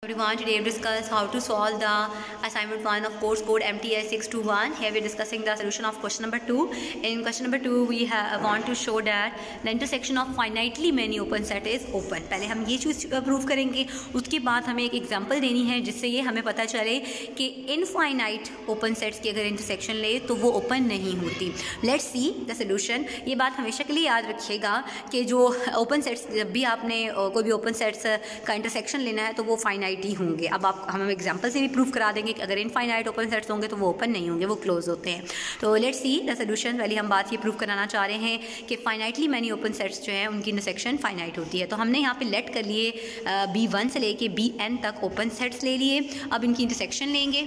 Everyone, today we discuss how to solve the assignment 1 of course code MTS 621. Here we are discussing the solution of question number 2. In question number 2 we want to show that the intersection of finitely many open set is open. पहले हम ये चीज़ prove करेंगे, उसके बाद हमें एक example देनी है जिससे ये हमें पता चले कि इनफाइनाइट ओपन सेट्स की अगर इंटरसेक्शन ले तो वो ओपन नहीं होती. Let's see the solution. ये बात हमेशा के लिए याद रखिएगा कि जो ओपन सेट्स, जब भी आपने कोई भी ओपन सेट्स का इंटरसेक्शन लेना है तो वो फाइनाइट ही होंगे. अब हम एग्जांपल से भी प्रूफ करा देंगे कि अगर इनफाइनाइट ओपन सेट्स होंगे तो वो ओपन नहीं होंगे, वो क्लोज होते हैं. तो लेट्स सी द सोल्यूशन. पहले हम बात ये प्रूफ कराना चाह रहे हैं कि फाइनाइटली मैनी ओपन सेट्स जो हैं उनकी इंटरसेक्शन फाइनाइट होती है. तो हमने यहाँ पे लेट कर लिए B1 से लेके BN तक ओपन सेट्स ले लिए. अब इनकी इंटरसेक्शन लेंगे.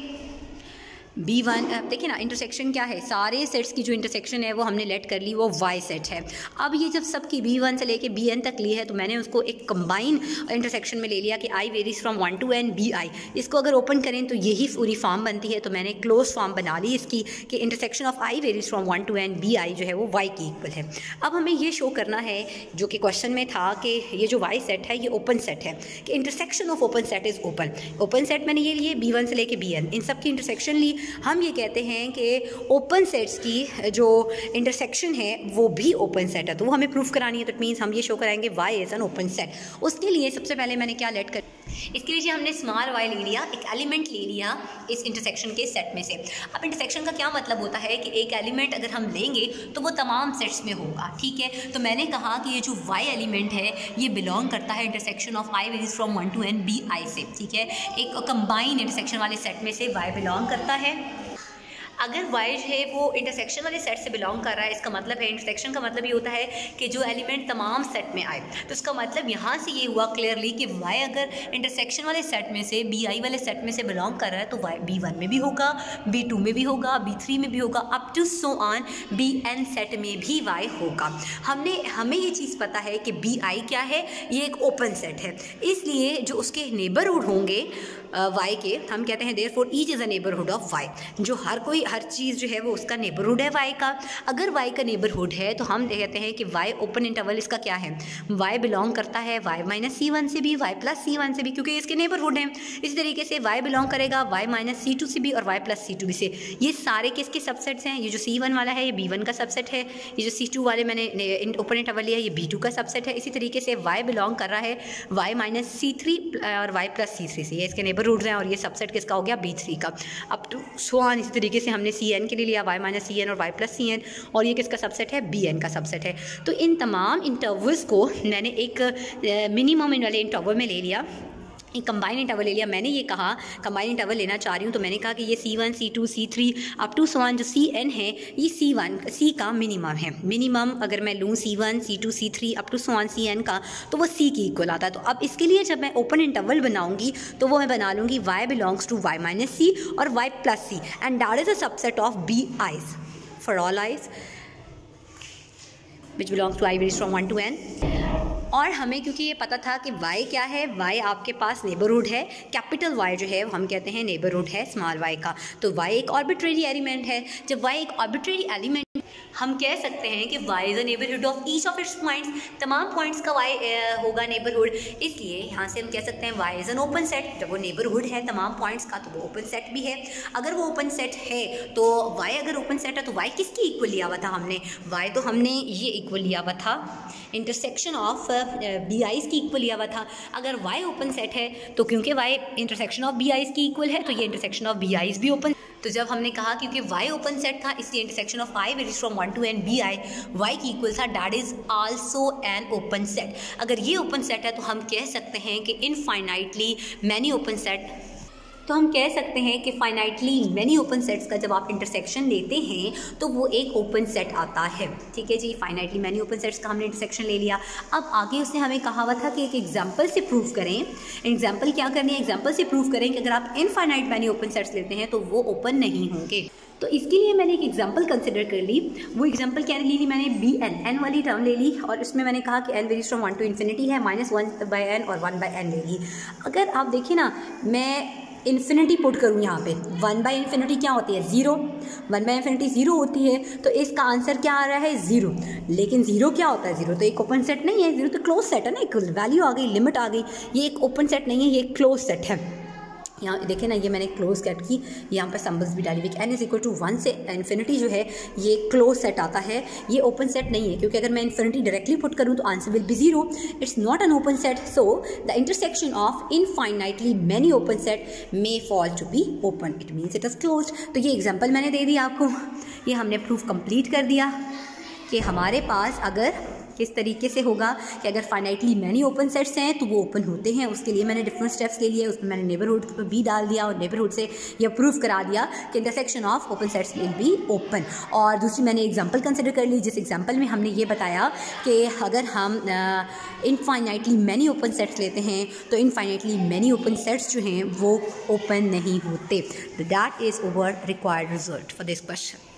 B1 देखिए ना, इंटरसेक्शन क्या है, सारे सेट्स की जो इंटरसेक्शन है वो हमने लेट कर ली, वो Y सेट है. अब ये जब सबकी B1 से लेके BN तक ली है तो मैंने उसको एक कंबाइन इंटरसेक्शन में ले लिया कि I varies from 1 to N BI. इसको अगर ओपन करें तो यही पूरी फॉर्म बनती है. तो मैंने क्लोज फॉर्म बना ली इसकी कि intersection of I varies from 1 to N BI जो है वो Y की इक्वल है. अब हमें ये शो करना है जो कि क्वेश्चन में था कि ये जो Y सेट है ये ओपन सेट है, कि intersection of open set is open. Open set मैंने ये लिए B1 से लेके BN, इन सब की इंटरसेक्शन ली. हम ये कहते हैं कि ओपन सेट्स की जो इंटरसेक्शन है वो भी ओपन सेट है. तो वो हमें प्रूफ करानी है. तो इट मीन्स हम ये शो कराएंगे Y is an open set. उसके लिए सबसे पहले मैंने क्या लेट कर, इसके लिए हमने स्मॉल y ले लिया, एक एलिमेंट ले लिया इस इंटरसेक्शन के सेट में से. अब इंटरसेक्शन का क्या मतलब होता है कि एक एलिमेंट अगर हम लेंगे तो वो तमाम सेट्स में होगा. ठीक है, तो मैंने कहा कि ये जो y एलिमेंट है ये बिलोंग करता है intersection of I varies from 1 to N BI से. ठीक है, एक कंबाइन इंटरसेक्शन वाले सेट में से y बिलोंग करता है. अगर y है वो इंटरसेक्शन वाले सेट से बिलोंग कर रहा है, इसका मतलब है, इंटरसेक्शन का मतलब ये होता है कि जो एलिमेंट तमाम सेट में आए. तो इसका मतलब यहाँ से ये हुआ क्लियरली कि y अगर इंटरसेक्शन वाले सेट में से BI वाले सेट में से बिलोंग कर रहा है तो y B1 में भी होगा, B2 में भी होगा, B3 में भी होगा, up to so on BN set में भी y होगा. हमें ये चीज़ पता है कि BI क्या है, ये एक ओपन सेट है. इसलिए जो उसके नेबरहुड होंगे y के, हम कहते हैं therefore each is a neighbourhood of y. जो हर चीज़ जो है वो उसका नेबरहुड है y का. अगर y का नेबरहुड है तो हम कहते हैं कि y ओपन इंटरवल इसका क्या है, y बिलोंग करता है y माइनस C1 से भी, y प्लस C1 से भी, क्योंकि इसके नेबरहुड हैं. इसी तरीके से y बिलोंग करेगा y माइनस C2 से भी और y प्लस C2 से. ये सारे किसके सबसेट्स हैं, ये जो C1 वाला है ये B1 का सबसेट है, ये जो C2 वाले मैंने ओपन इंटरवल लिया ये B2 का सबसेट है. इसी तरीके से y बिलोंग कर रहा है y माइनस C3 और y प्लस C3 से, ये इसके नेबरहुड हैं. और ये सबसेट किसका हो गया, B3 का. Up to so on. इसी तरीके से हमने CN के लिए लिया y माइनस CN और y प्लस CN, और ये किसका सबसेट है, BN का सबसेट है. तो इन तमाम इंटरवल्स को मैंने एक मिनिमम इन वाले इंटरवल में ले लिया, एक कंबाइन इंटरवल ले लिया. मैंने ये कहा कंबाइन इंटरवल लेना चाह रही हूँ तो मैंने कहा कि ये C1 C2 C3 up to so on जो CN है ये C का मिनिमम है. मिनिमम अगर मैं लूँ C1 C2 C3 up to so on CN का तो वो C की इक्वल आता है. तो अब इसके लिए जब मैं ओपन इंटरवल बनाऊँगी तो वो मैं बना लूँगी y belongs to y minus C और y plus C and that is a subset of BI's for all i's which belongs to I varies from 1 to N. और हमें क्योंकि ये पता था कि y क्या है, y आपके पास नेबरहुड है, कैपिटल Y जो है हम कहते हैं नेबरहुड है स्मॉल y का. तो y एक आर्बिट्रेरी एलिमेंट है. जब y एक आर्बिट्रेरी एलिमेंट, हम कह सकते हैं कि y is a neighbourhood of each of its points. तमाम पॉइंट्स का y होगा नेबरहुड. इसलिए यहाँ से हम कह सकते हैं y is an open set. जब वो नेबरहुड है तमाम पॉइंट्स का तो वो ओपन सेट भी है. अगर वो ओपन सेट है तो y अगर ओपन सेट है तो y किसकी इक्वल लिया हुआ था हमने, y तो हमने ये इक्वल लिया हुआ था इंटरसेक्शन ऑफ BI's की इक्वल लिया हुआ था. अगर y ओपन सेट है तो क्योंकि y इंटरसेक्शन ऑफ BI's की इक्वल है तो ये इंटरसेक्शन ऑफ BI's भी ओपन. तो जब हमने कहा क्योंकि y ओपन सेट था इसलिए intersection of I varies from 1 to N BI y की इक्वल था, that is also an open set. अगर ये ओपन सेट है तो हम कह सकते हैं कि इनफाइनाइटली मैनी ओपन सेट, तो हम कह सकते हैं कि फाइनाइटली मैनी ओपन सेट्स का जब आप इंटरसेक्शन लेते हैं तो वो एक ओपन सेट आता है. ठीक है जी, फाइनाइटली मैनी ओपन सेट्स का हमने इंटरसेक्शन ले लिया. अब आगे उसने हमें कहा हुआ था कि एक एग्जांपल से प्रूव करें. एग्जांपल क्या करनी है, एग्जांपल से प्रूव करें कि अगर आप इनफाइनाइट मैनी ओपन सेट्स लेते हैं तो वो ओपन नहीं होंगे. तो इसके लिए मैंने एक एग्जांपल कंसिडर कर ली. वो एग्जांपल क्या ली थी, मैंने BN वाली टर्म ले ली और उसमें मैंने कहा कि N varies from 1 to infinity है, -1/n और 1/n ले ली. अगर आप देखिए ना, मैं इन्फिनिटी पुट करूँ यहाँ पे, 1/∞ क्या होती है, 0, 1/∞ 0 होती है, तो इसका आंसर क्या आ रहा है, 0। लेकिन 0 क्या होता है, 0 तो एक ओपन सेट नहीं है, 0 तो क्लोज सेट है ना, एक वैल्यू आ गई, लिमिट आ गई, ये एक ओपन सेट नहीं है, ये एक क्लोज सेट है। यहाँ देखिए ना, ये मैंने क्लोज सेट की, यहाँ पर सिंबल्स भी डाली हुई, n = 1 से इन्फिनिटी जो है ये क्लोज सेट आता है, ये ओपन सेट नहीं है, क्योंकि अगर मैं इन्फिनिटी डायरेक्टली पुट करूँ तो answer will be 0, it's not an open set. So the intersection of infinitely many open set may fail to be open, it means it is closed. तो ये example मैंने दे दिया आपको, ये हमने प्रूफ कंप्लीट कर दिया कि हमारे पास अगर किस तरीके से होगा कि अगर फाइनाइटली मैनी ओपन सेट्स हैं तो वो ओपन होते हैं। उसके लिए मैंने डिफरेंट स्टेप्स ले लिए, उसमें मैंने नेबरहुड भी डाल दिया और नेबरहुड से यह प्रूफ करा दिया कि intersection of open sets will be open. और दूसरी मैंने एग्जांपल कंसिडर कर ली, जिस एग्जांपल में हमने ये बताया कि अगर हम इनफाइनाइटली मैनी ओपन सेट्स लेते हैं तो इनफाइनाइटली मैनी ओपन सेट्स जो हैं वो ओपन नहीं होते। That is over required result for this question.